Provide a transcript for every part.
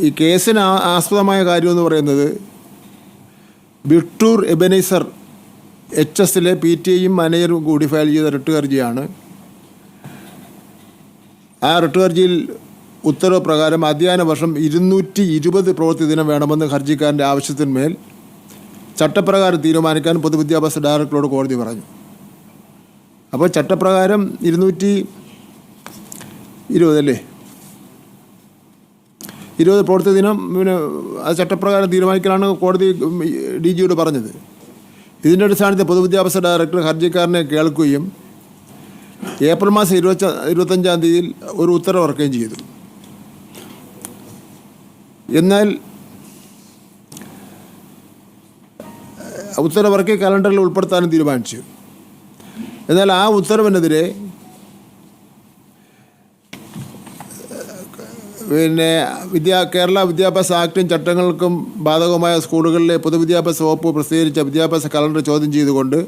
ഈ കേസിന് ആസ്പദമായ കാര്യമെന്ന് പറയുന്നത് വിട്ടൂർ എബനൈസർ HS PTIയും മാനേജറും കൂടി ഫയൽ ചെയ്ത റിട്ട് ഹർജിയാണ്. ആ റിട്ട് ഹർജിയിൽ ഉത്തരവ് പ്രകാരം അധ്യയന വർഷം 220 പ്രവൃത്തി ദിനം വേണമെന്ന് ഹർജിക്കാരൻ്റെ ആവശ്യത്തിന്മേൽ ചട്ടപ്രകാരം തീരുമാനിക്കാൻ പൊതുവിദ്യാഭ്യാസ ഡയറക്ടറോട് കോടതി പറഞ്ഞു. അപ്പോൾ ചട്ടപ്രകാരം 220 അല്ലേ, 20 പ്രവൃത്തി ദിനം പിന്നെ അത് ചട്ടപ്രകാരം തീരുമാനിക്കലാണ് കോടതി DGയോട് പറഞ്ഞത്. ഇതിൻ്റെ അടിസ്ഥാനത്തിൽ പൊതുവിദ്യാഭ്യാസ ഡയറക്ടർ ഹർജിക്കാരനെ കേൾക്കുകയും ഏപ്രിൽ മാസം 25-ാം തീയതിയിൽ ഒരു ഉത്തരവ് ഇറക്കുകയും ചെയ്തു. എന്നാൽ ഉത്തരവിറക്കി കലണ്ടറിൽ ഉൾപ്പെടുത്താനും തീരുമാനിച്ചു. എന്നാൽ ആ ഉത്തരവിനെതിരെ പിന്നെ കേരള വിദ്യാഭ്യാസ ആക്ടും ചട്ടങ്ങൾക്കും ബാധകമായ സ്കൂളുകളിലെ പൊതുവിദ്യാഭ്യാസ വകുപ്പ് പ്രസിദ്ധീകരിച്ച വിദ്യാഭ്യാസ കലണ്ടർ ചോദ്യം ചെയ്തുകൊണ്ട്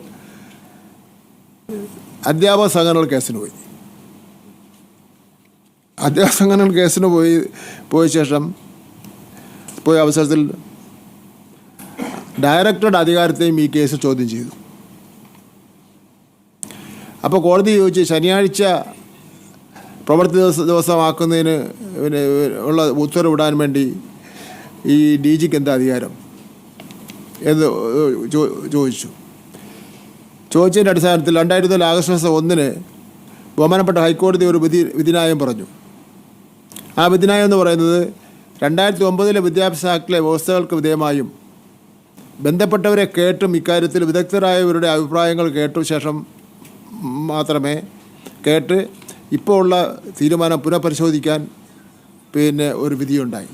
അധ്യാപക സംഘടനകൾ കേസിന് പോയി. അധ്യാപക സംഘടനകൾ കേസിന് പോയ ശേഷം പോയ അവസരത്തിൽ ഡയറക്ടറുടെ അധികാരത്തെയും ഈ കേസ് ചോദ്യം ചെയ്തു. അപ്പോൾ കോടതി ചോദിച്ചു, ശനിയാഴ്ച പ്രവൃത്തി ദിവസമാക്കുന്നതിന് പിന്നെ ഉള്ള ഉത്തരവിടാൻ വേണ്ടി ഈ DGക്ക് എന്താ അധികാരം എന്ന് ചോദിച്ചതിൻ്റെ അടിസ്ഥാനത്തിൽ 2004 ആഗസ്റ്റ് മാസം 1 ബഹുമാനപ്പെട്ട ഹൈക്കോടതി ഒരു വിധിന്യായം പറഞ്ഞു. ആ വിധിന്യായം എന്ന് പറയുന്നത് 2009 വിദ്യാഭ്യാസ ആക്ടിലെ വ്യവസ്ഥകൾക്ക് വിധേയമായും ബന്ധപ്പെട്ടവരെ കേട്ടും ഇക്കാര്യത്തിൽ വിദഗ്ധരായവരുടെ അഭിപ്രായങ്ങൾ കേട്ട ശേഷം മാത്രമേ ഇപ്പോൾ ഉള്ള തീരുമാനം പുനഃപരിശോധിക്കാൻ പിന്നെ ഒരു വിധിയുണ്ടായി.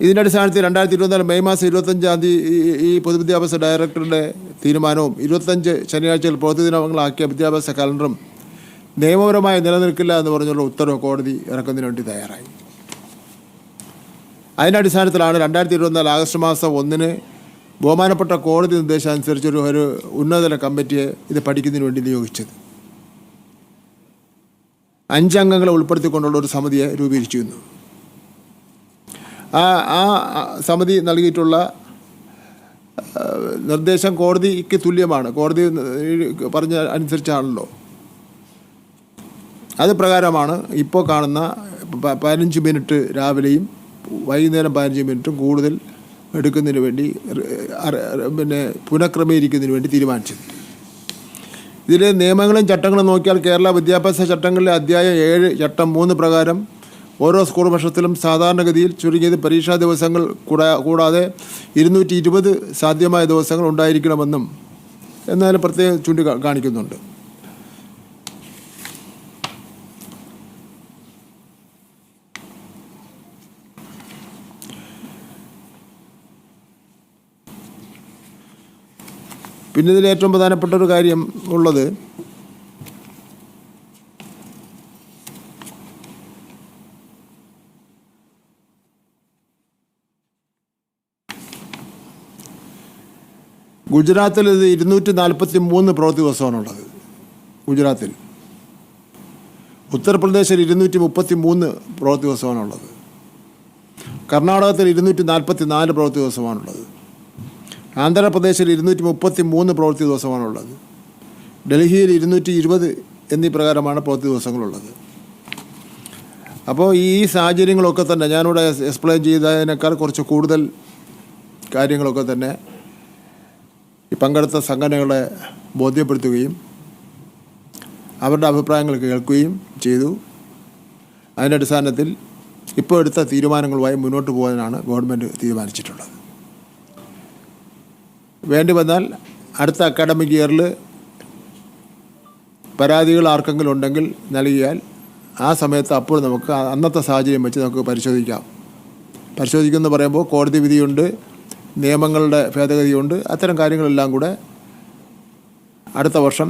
ഇതിൻ്റെ അടിസ്ഥാനത്തിൽ 2024 മെയ് മാസം 25-ാം തീയതി ഈ പൊതുവിദ്യാഭ്യാസ ഡയറക്ടറുടെ തീരുമാനവും 25 ശനിയാഴ്ചകൾ പ്രവൃത്തിദിനങ്ങളാക്കിയ വിദ്യാഭ്യാസ കലണ്ടറും നിയമപരമായി നിലനിൽക്കില്ല എന്ന് പറഞ്ഞുള്ള ഉത്തരവ് കോടതി ഇറക്കുന്നതിന് വേണ്ടി തയ്യാറായി. അതിൻ്റെ അടിസ്ഥാനത്തിലാണ് 2024 ആഗസ്റ്റ് മാസം 1 ബഹുമാനപ്പെട്ട കോടതി നിർദ്ദേശം അനുസരിച്ച് ഒരു ഉന്നതതല കമ്മിറ്റിയെ ഇത് പഠിക്കുന്നതിന് വേണ്ടി നിയോഗിച്ചത്. 5 അംഗങ്ങളെ ഉൾപ്പെടുത്തിക്കൊണ്ടുള്ള ഒരു സമിതിയെ രൂപീകരിച്ചിരുന്നു. ആ സമിതി നൽകിയിട്ടുള്ള നിർദ്ദേശം കോടതിക്ക് തുല്യമാണ്. കോടതി പറഞ്ഞ അനുസരിച്ചാണല്ലോ. അത് പ്രകാരമാണ് ഇപ്പോൾ കാണുന്ന 15 മിനിറ്റ് രാവിലെയും വൈകുന്നേരം 15 മിനിറ്റും കൂടുതൽ എടുക്കുന്നതിന് വേണ്ടി പിന്നെ പുനഃക്രമീകരിക്കുന്നതിന് വേണ്ടി തീരുമാനിച്ചത്. ഇതിൽ നിയമങ്ങളും ചട്ടങ്ങളും നോക്കിയാൽ കേരള വിദ്യാഭ്യാസ ചട്ടങ്ങളിലെ അധ്യായം 7 ചട്ടം 3 പ്രകാരം ഓരോ സ്കൂൾ വർഷത്തിലും സാധാരണഗതിയിൽ ചുരുങ്ങിയത് പരീക്ഷാ ദിവസങ്ങൾ കൂടാതെ 220 സാധ്യമായ ദിവസങ്ങൾ ഉണ്ടായിരിക്കണമെന്നും എന്നാലും പ്രത്യേകം കാണിക്കുന്നുണ്ട്. പിന്നെ ഇതിൽ ഏറ്റവും പ്രധാനപ്പെട്ട ഒരു കാര്യം ഉള്ളത് ഗുജറാത്തിൽ ഇത് 243 പ്രവൃത്തി ദിവസമാണുള്ളത്. ഗുജറാത്തിൽ. ഉത്തർപ്രദേശിൽ 233 പ്രവൃത്തി ദിവസമാണുള്ളത്. കർണാടകത്തിൽ 244 പ്രവൃത്തി ദിവസമാണുള്ളത്. ആന്ധ്രാപ്രദേശിൽ 233 പ്രവൃത്തി ദിവസമാണുള്ളത്. ഡൽഹിയിൽ 220 എന്നീ പ്രകാരമാണ് പ്രവൃത്തി ദിവസങ്ങളുള്ളത്. അപ്പോൾ ഈ സാഹചര്യങ്ങളൊക്കെ തന്നെ ഞാനിവിടെ എക്സ്പ്ലെയിൻ ചെയ്തതിനേക്കാൾ കുറച്ച് കൂടുതൽ കാര്യങ്ങളൊക്കെ തന്നെ ഈ പങ്കെടുത്ത സംഘടനകളെ ബോധ്യപ്പെടുത്തുകയും അവരുടെ അഭിപ്രായങ്ങൾ കേൾക്കുകയും ചെയ്തു. അതിൻ്റെ അടിസ്ഥാനത്തിൽ ഇപ്പോൾ എടുത്ത തീരുമാനങ്ങളുമായി മുന്നോട്ട് പോകാനാണ് ഗവൺമെൻറ് തീരുമാനിച്ചിട്ടുള്ളത്. വേണ്ടി വന്നാൽ അടുത്ത അക്കാഡമിക് ഇയറിൽ പരാതികൾ ആർക്കെങ്കിലും ഉണ്ടെങ്കിൽ നൽകിയാൽ ആ സമയത്ത് അപ്പോൾ നമുക്ക് അന്നത്തെ സാഹചര്യം വെച്ച് നമുക്ക് പരിശോധിക്കുമെന്ന് പറയുമ്പോൾ കോടതി വിധിയുണ്ട്, നിയമങ്ങളുടെ ഭേദഗതിയുണ്ട്. അത്തരം കാര്യങ്ങളെല്ലാം കൂടെ അടുത്ത വർഷം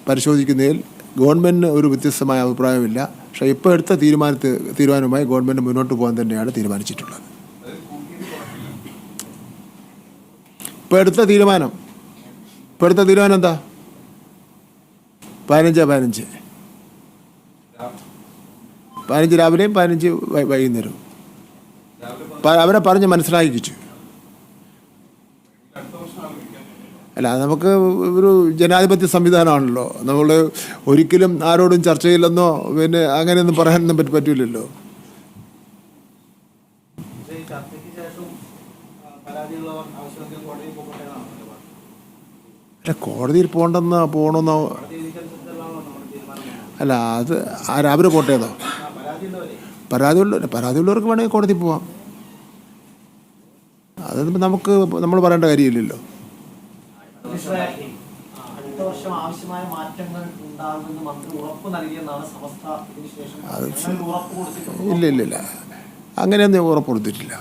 പരിശോധിക്കുന്നതിൽ ഗവൺമെൻറ്റിന് ഒരു വ്യത്യസ്തമായ അഭിപ്രായമില്ല. പക്ഷേ ഇപ്പോൾ എടുത്ത തീരുമാനവുമായി ഗവൺമെൻറ് മുന്നോട്ട് പോകാൻ തന്നെയാണ് തീരുമാനിച്ചിട്ടുള്ളത്. ഇപ്പോൾ എടുത്ത തീരുമാനം എന്താ? 15 15 രാവിലെയും 15 വൈകുന്നേരവും അവരെ പറഞ്ഞ് മനസ്സിലാക്കിച്ചു. അല്ല, നമുക്ക് ഒരു ജനാധിപത്യ സംവിധാനമാണല്ലോ. നമ്മൾ ഒരിക്കലും ആരോടും ചർച്ച ചെയ്യില്ലെന്നോ പിന്നെ അങ്ങനെയൊന്നും പറയാനൊന്നും പറ്റില്ലല്ലോ. അല്ല, കോടതിയിൽ പോകണമെന്നോ അല്ല, അത് അവര് കോട്ടയതോ? പരാതിയുള്ളവർക്ക് വേണമെങ്കിൽ കോടതി പോവാം. അതൊന്നും നമ്മൾ പറയേണ്ട കാര്യമില്ലല്ലോ. ഇല്ല അങ്ങനെയൊന്നും ഉറപ്പ് കൊടുത്തിട്ടില്ല.